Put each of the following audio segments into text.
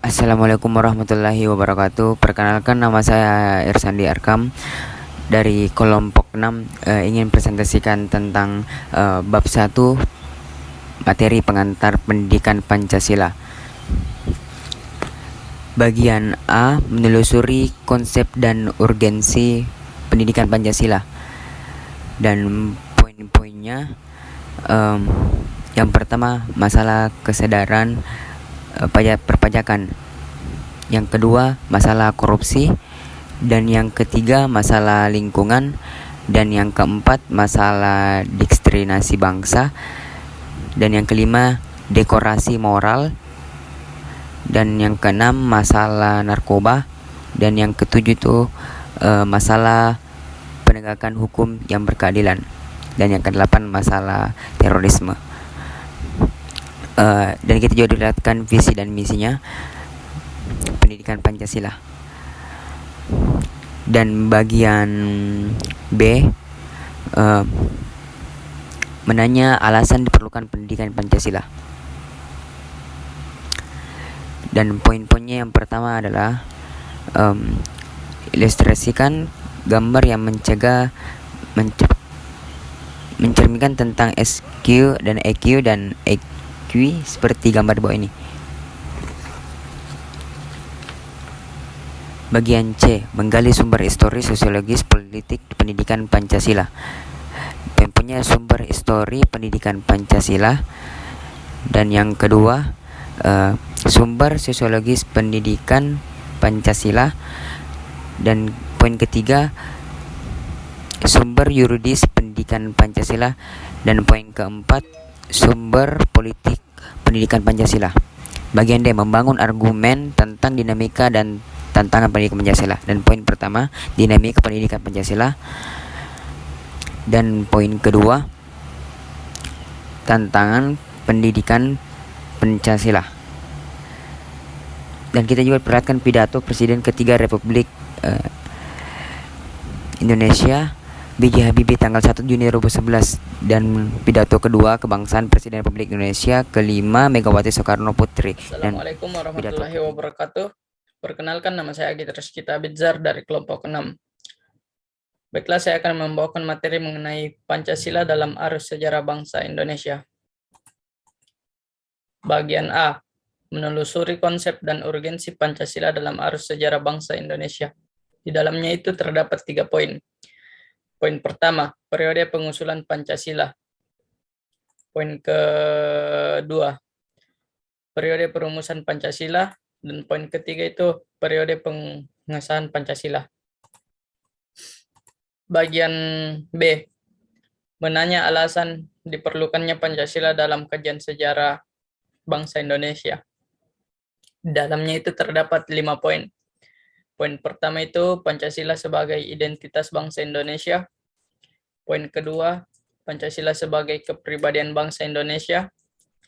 Assalamualaikum warahmatullahi wabarakatuh. Perkenalkan, nama saya Irsandi Arkam dari kelompok 6. Ingin presentasikan tentang bab 1 materi pengantar pendidikan Pancasila. Bagian A, menelusuri konsep dan urgensi pendidikan Pancasila. Dan poin-poinnya, yang pertama masalah kesadaran pajak perpajakan, yang kedua masalah korupsi, dan yang ketiga masalah lingkungan, dan yang keempat masalah diskriminasi bangsa, dan yang kelima dekorasi moral, dan yang keenam masalah narkoba, dan yang ketujuh itu masalah penegakan hukum yang berkeadilan, dan yang kedelapan masalah terorisme. Dan kita juga dilihatkan visi dan misinya pendidikan Pancasila. Dan bagian B, menanya alasan diperlukan pendidikan Pancasila. Dan poin-poinnya yang pertama adalah ilustrasikan gambar yang mencerminkan tentang SQ dan EQ dan EQ seperti gambar di bawah ini. Bagian C, menggali sumber historis, sosiologis, politik pendidikan Pancasila. Poinnya sumber histori pendidikan Pancasila. Dan yang kedua, sumber sosiologis pendidikan Pancasila. Dan poin ketiga, sumber yuridis pendidikan Pancasila. Dan poin keempat, sumber politik pendidikan Pancasila. Bagian D, membangun argumen tentang dinamika dan tantangan pendidikan Pancasila. Dan poin pertama, dinamika pendidikan Pancasila. Dan poin kedua, tantangan pendidikan Pancasila. Dan kita juga perhatikan pidato Presiden ketiga Republik Indonesia B.J. Habibie tanggal 1 Juni 2011, dan pidato kedua kebangsaan Presiden Republik Indonesia kelima Megawati Soekarno Putri. Assalamualaikum warahmatullahi wabarakatuh. Perkenalkan, nama saya Agit Rizkita Bidzar dari kelompok 6. Baiklah, saya akan membawakan materi mengenai Pancasila dalam arus sejarah bangsa Indonesia. Bagian A, menelusuri konsep dan urgensi Pancasila dalam arus sejarah bangsa Indonesia. Di dalamnya itu terdapat 3 poin. Poin pertama, periode pengusulan Pancasila. Poin kedua, periode perumusan Pancasila. Dan poin ketiga itu periode pengesahan Pancasila. Bagian B, menanya alasan diperlukannya Pancasila dalam kajian sejarah bangsa Indonesia. Di dalamnya itu terdapat 5 poin. Poin pertama itu Pancasila sebagai identitas bangsa Indonesia. Poin kedua, Pancasila sebagai kepribadian bangsa Indonesia.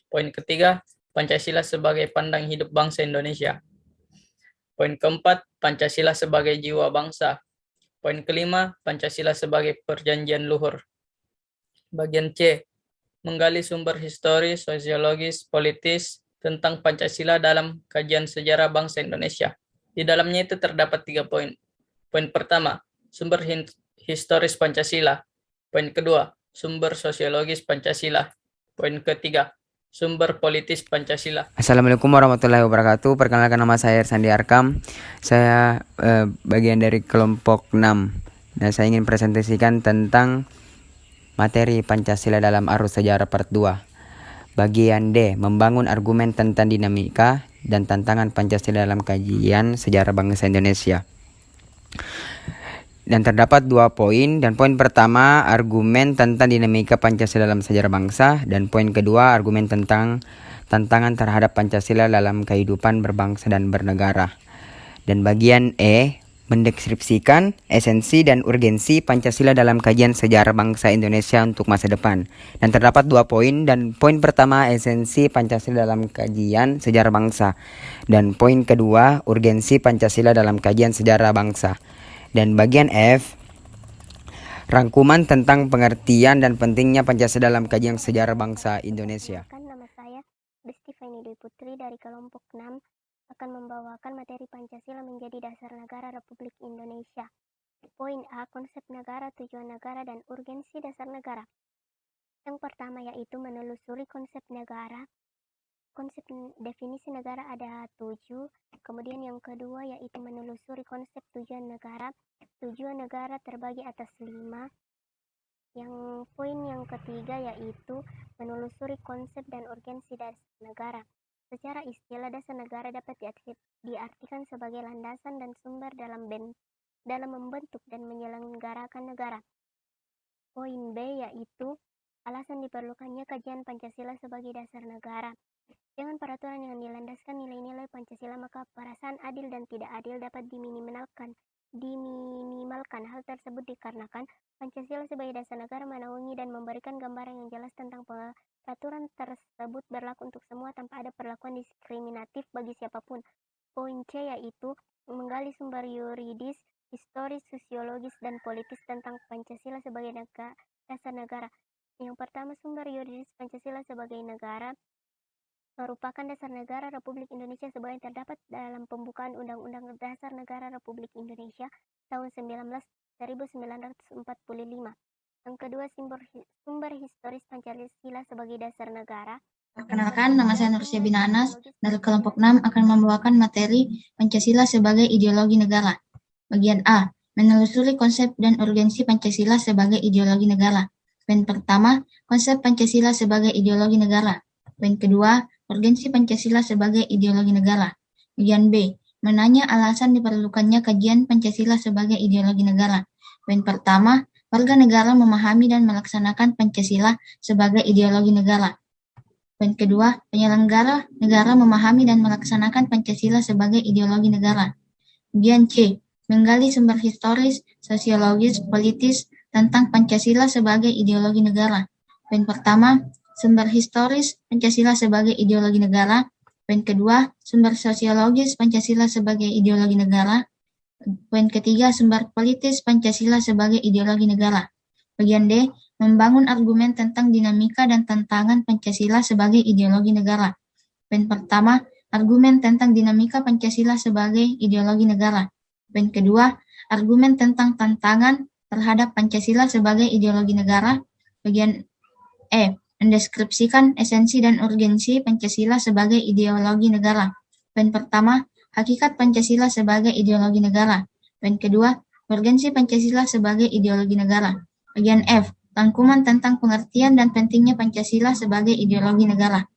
Poin ketiga, Pancasila sebagai pandang hidup bangsa Indonesia. Poin keempat, Pancasila sebagai jiwa bangsa. Poin kelima, Pancasila sebagai perjanjian luhur. Bagian C, menggali sumber historis, sosiologis, politis tentang Pancasila dalam kajian sejarah bangsa Indonesia. Di dalamnya itu terdapat 3 poin. Poin pertama, sumber historis Pancasila. Poin kedua, sumber sosiologis Pancasila. Poin ketiga, sumber politis Pancasila. Assalamualaikum warahmatullahi wabarakatuh. Perkenalkan, nama saya Irsandi Arkam. Saya bagian dari kelompok 6. Dan saya ingin presentasikan tentang materi Pancasila dalam arus sejarah part 2. Bagian D, membangun argumen tentang dinamika dan tantangan Pancasila dalam kajian sejarah bangsa Indonesia. Dan terdapat 2 poin. Dan poin pertama, argumen tentang dinamika Pancasila dalam sejarah bangsa. Dan poin kedua, argumen tentang tantangan terhadap Pancasila dalam kehidupan berbangsa dan bernegara. Dan bagian E, mendeskripsikan esensi dan urgensi Pancasila dalam kajian sejarah bangsa Indonesia untuk masa depan. Dan terdapat 2 poin. Dan poin pertama, esensi Pancasila dalam kajian sejarah bangsa. Dan poin kedua, urgensi Pancasila dalam kajian sejarah bangsa. Dan bagian F, rangkuman tentang pengertian dan pentingnya Pancasila dalam kajian sejarah bangsa Indonesia. Nama saya Besti Faini Dwi Putri dari kelompok 6. akan membawakan materi Pancasila menjadi dasar negara Republik Indonesia. Poin A, konsep negara, tujuan negara, dan urgensi dasar negara. Yang pertama yaitu menelusuri konsep negara. Konsep definisi negara ada 7. Kemudian yang kedua yaitu menelusuri konsep tujuan negara. Tujuan negara terbagi atas 5. Yang poin yang ketiga yaitu menelusuri konsep dan urgensi dasar negara. Secara istilah, dasar negara dapat diartikan sebagai landasan dan sumber dalam membentuk dan menyelenggarakan negara. Poin B yaitu alasan diperlukannya kajian Pancasila sebagai dasar negara. Dengan peraturan yang dilandaskan nilai-nilai Pancasila, maka perasaan adil dan tidak adil dapat diminimalkan. Hal tersebut dikarenakan Pancasila sebagai dasar negara menaungi dan memberikan gambaran yang jelas tentang peraturan tersebut berlaku untuk semua tanpa ada perlakuan diskriminatif bagi siapapun. Poin C yaitu menggali sumber yuridis, historis, sosiologis, dan politis tentang Pancasila sebagai dasar negara. Yang pertama, sumber yuridis Pancasila sebagai negara merupakan dasar negara Republik Indonesia sebagaimana terdapat dalam pembukaan Undang-Undang Dasar Negara Republik Indonesia tahun 1945. Yang kedua, sumber historis Pancasila sebagai dasar negara. Perkenalkan, nama saya Nursia Binanas dari kelompok 6 akan membawakan materi Pancasila sebagai ideologi negara. Bagian A, menelusuri konsep dan urgensi Pancasila sebagai ideologi negara. Poin pertama, konsep Pancasila sebagai ideologi negara. Poin kedua, urgensi Pancasila sebagai ideologi negara. Bagian B, menanya alasan diperlukannya kajian Pancasila sebagai ideologi negara. Poin pertama, warga negara memahami dan melaksanakan Pancasila sebagai ideologi negara. Poin kedua, penyelenggara negara memahami dan melaksanakan Pancasila sebagai ideologi negara. Bagian C, menggali sumber historis, sosiologis, politis tentang Pancasila sebagai ideologi negara. Poin pertama, sumber historis Pancasila sebagai ideologi negara. Poin kedua, sumber sosiologis Pancasila sebagai ideologi negara. Poin ketiga, sumber politis Pancasila sebagai ideologi negara. Bagian D, membangun argumen tentang dinamika dan tantangan Pancasila sebagai ideologi negara. Poin pertama, argumen tentang dinamika Pancasila sebagai ideologi negara. Poin kedua, argumen tentang tantangan terhadap Pancasila sebagai ideologi negara. Bagian E, mendeskripsikan esensi dan urgensi Pancasila sebagai ideologi negara. Poin pertama, hakikat Pancasila sebagai ideologi negara. Poin kedua, urgensi Pancasila sebagai ideologi negara. Bagian F, rangkuman tentang pengertian dan pentingnya Pancasila sebagai ideologi negara.